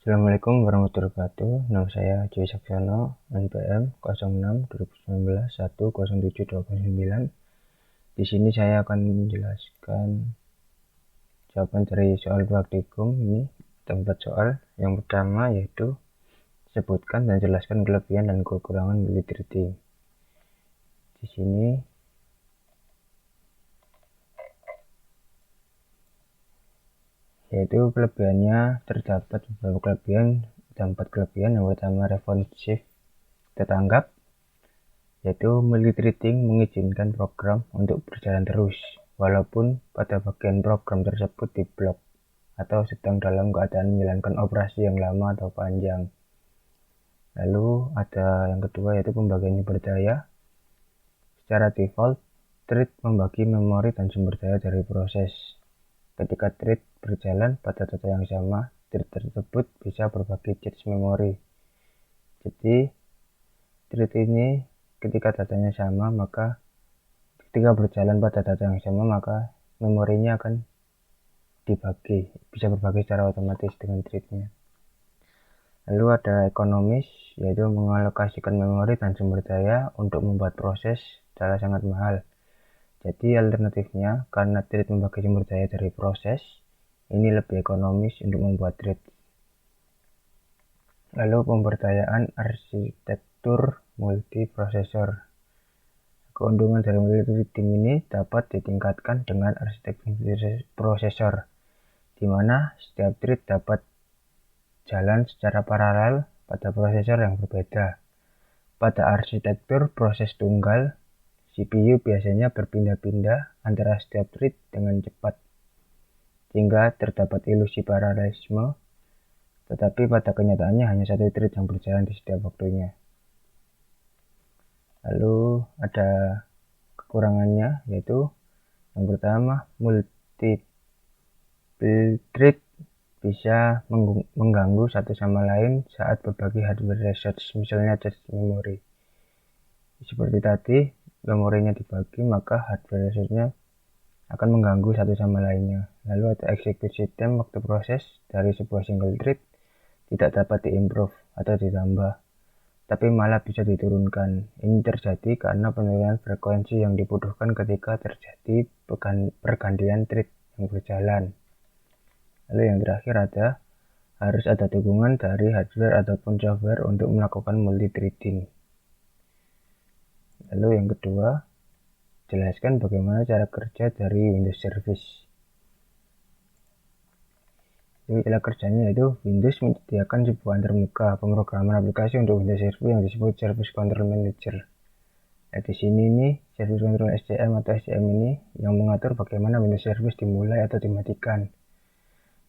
Assalamualaikum warahmatullahi wabarakatuh. Nama saya Joy Saksono, NPM 06 2019 107 29. Di sini saya akan menjelaskan jawaban dari soal praktikum ini. Tempat soal yang pertama yaitu sebutkan dan jelaskan kelebihan dan kekurangan multithreading. Di sini yaitu kelebihannya terdapat beberapa kelebihan dan 4 kelebihan. Yang pertama responsif tertanggap, yaitu multithreading mengizinkan program untuk berjalan terus walaupun pada bagian program tersebut diblok atau sedang dalam keadaan menjalankan operasi yang lama atau panjang. Lalu ada yang kedua yaitu pembagian sumber daya. Secara default, thread membagi memori dan sumber daya dari proses. Ketika thread berjalan pada data yang sama, thread tersebut bisa berbagi cache memori. Jadi thread ini ketika datanya sama, maka ketika berjalan pada data yang sama, maka memorinya akan bisa berbagi secara otomatis dengan threadnya. Lalu ada ekonomis, yaitu mengalokasikan memori dan sumber daya untuk membuat proses adalah sangat mahal. Jadi alternatifnya, karena thread membagi sumber daya dari proses, ini lebih ekonomis untuk membuat thread. Lalu pemberdayaan arsitektur multiprosesor. Keuntungan dari multithreading ini dapat ditingkatkan dengan arsitektur prosesor, di mana setiap thread dapat jalan secara paralel pada prosesor yang berbeda. Pada arsitektur proses tunggal, CPU biasanya berpindah-pindah antara setiap thread dengan cepat, sehingga terdapat ilusi paralelisme, tetapi pada kenyataannya hanya satu thread yang berjalan di setiap waktunya. Lalu ada kekurangannya, yaitu yang pertama, multiple thread bisa mengganggu satu sama lain saat berbagi hardware resource, misalnya cache memori. Seperti tadi, memorinya dibagi, maka hardware resource-nya akan mengganggu satu sama lainnya. Lalu ada execution time, waktu proses dari sebuah single thread tidak dapat diimprove atau ditambah, tapi malah bisa diturunkan. Ini terjadi karena penurunan frekuensi yang dibutuhkan ketika terjadi pergantian thread yang berjalan. Lalu yang terakhir harus ada dukungan dari hardware ataupun software untuk melakukan multithreading. Lalu yang kedua, jelaskan bagaimana cara kerja dari Windows Service. Jadi cara kerjanya yaitu Windows menyediakan sebuah antarmuka pemrograman aplikasi untuk Windows Service yang disebut Service Control Manager. Nah, di sini nih Service Control SCM atau SCM ini yang mengatur bagaimana Windows Service dimulai atau dimatikan.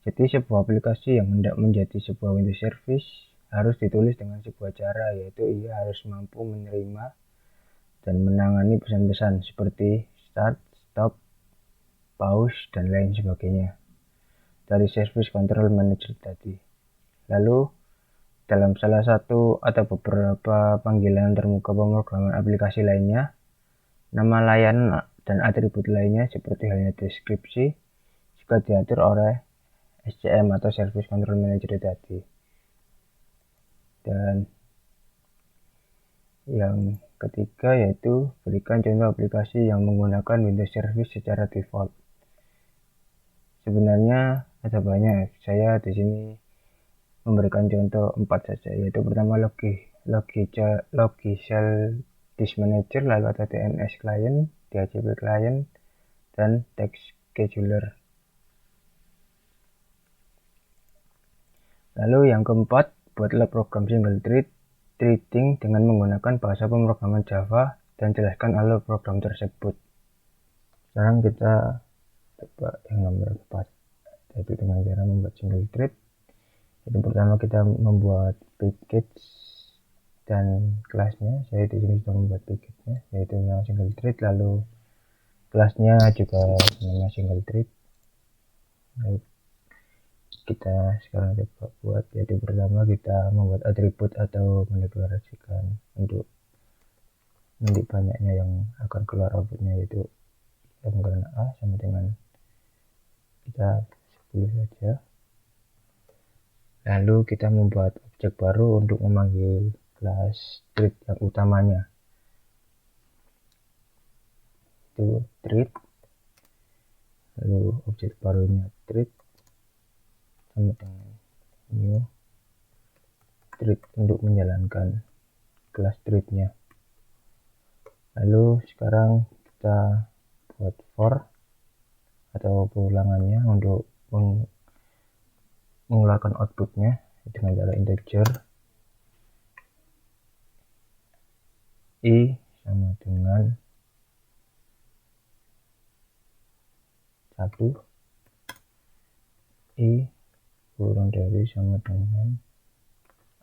Jadi sebuah aplikasi yang hendak menjadi sebuah Windows Service harus ditulis dengan sebuah cara, yaitu ia harus mampu menerima dan menangani pesan-pesan seperti start, stop, pause, dan lain sebagainya dari Service Control Manager tadi. Lalu dalam salah satu atau beberapa panggilan termuka pemrograman aplikasi lainnya, nama layanan dan atribut lainnya seperti halnya deskripsi juga diatur oleh SCM atau Service Control Manager tadi. Dan yang ketiga yaitu berikan contoh aplikasi yang menggunakan Windows Service secara default. Sebenarnya ada banyak. Saya di sini memberikan contoh 4 saja, yaitu pertama Logicel Disk Manager, lalu ada DNS Client, DHCP Client, dan Text Scheduler. Lalu yang keempat, buatlah program single threading dengan menggunakan bahasa pemrograman Java dan jelaskan alur program tersebut. Sekarang kita coba yang nomor 4, yaitu dengan cara membuat single thread. Itu pertama kita membuat package dan kelasnya. Saya di sini sudah membuat package-nya, yaitu nama single thread, lalu kelasnya juga nama single thread. Lalu kita sekarang coba buat, yaitu pertama kita membuat atribut atau mendeklarasikan untuk nanti banyaknya yang akan keluar outputnya, yaitu kita menggunakan A sama dengan kita 10 saja. Lalu kita membuat objek baru untuk memanggil kelas treat yang utamanya. Itu treat, lalu objek barunya treat sama dengan new treat untuk menjalankan kelas treatnya. Lalu sekarang kita buat for atau pengulangannya untuk mengeluarkan outputnya dengan cara integer i sama dengan 1, i kurang dari sama dengan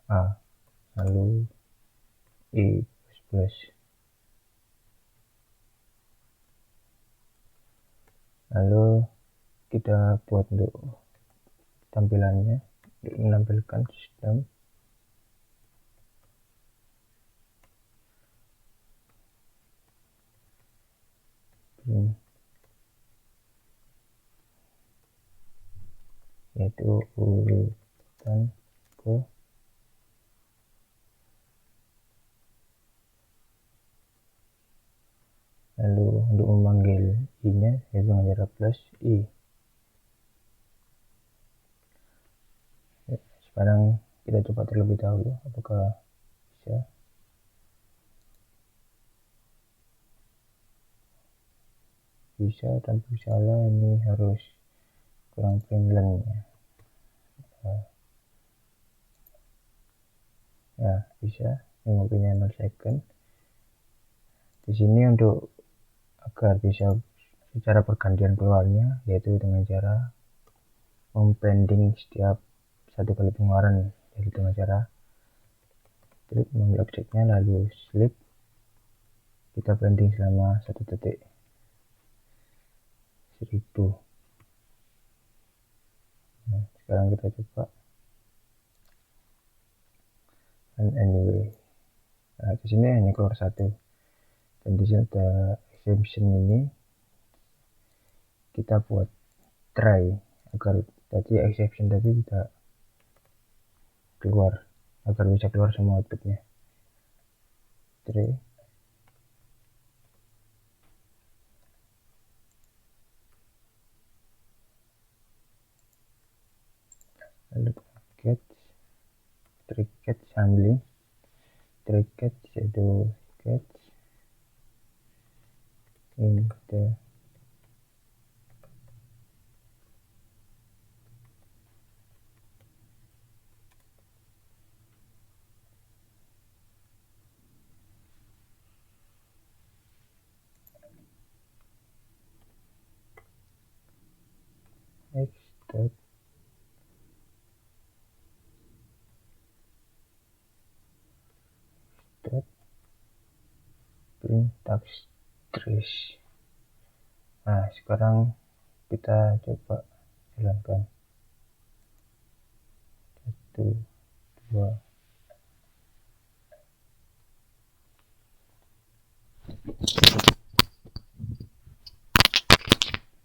a, lalu i plus. Lalu kita buat untuk tampilannya untuk menampilkan sistem yaitu urutan ke lalu untuk memanggil i nya yaitu dengan cara plus i. Sekarang kita coba terlebih dahulu apakah bisa tanpa salah. Ini harus kurang friendly ya, bisa memorinya 0 second. Di sini untuk agar bisa secara pergantian keluarnya yaitu dengan cara mempending setiap satu kali pengeluaran, yaitu dengan cara treat mengambil objeknya lalu sleep kita pending selama 1 detik 1000. Nah, sekarang kita coba and anyway. Nah, di sini hanya keluar 1 dan di sini ada exception. Ini kita buat try agar tadi exception tadi tidak keluar, agar bisa keluar semua outputnya. Try lalu try catch handling, try catch yaitu catch in the x dot print text trace. Nah, sekarang kita coba jalankan 1, 2.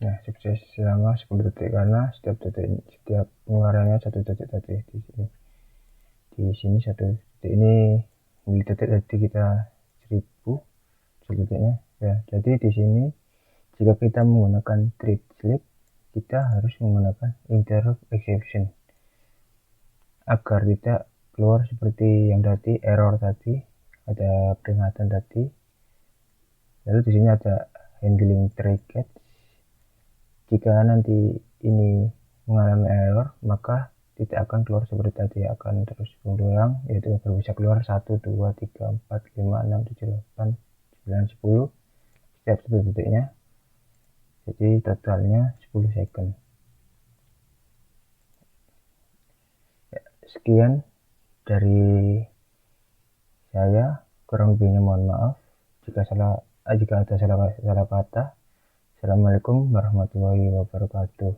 Nah, sukses selama 10 detik karena setiap pengeluarannya 1 detik tadi. Di sini 1 detik ini milidetik tadi kita 1000 detiknya ya. Jadi di sini jika kita menggunakan treat sleep kita harus menggunakan interrupt exception agar tidak keluar seperti yang tadi, error tadi, ada peringatan tadi. Lalu di sini ada handling try catch. Jika nanti ini mengalami error maka tidak akan keluar seperti tadi, akan terus berulang, yaitu baru bisa keluar 1, 2, 3, 4, 5, 6, 7, 8, 9, 10 setiap 1 detiknya. Jadi totalnya 10 second. Ya, sekian dari saya, kurang lebihnya mohon maaf jika ada salah kata. Assalamualaikum warahmatullahi wabarakatuh.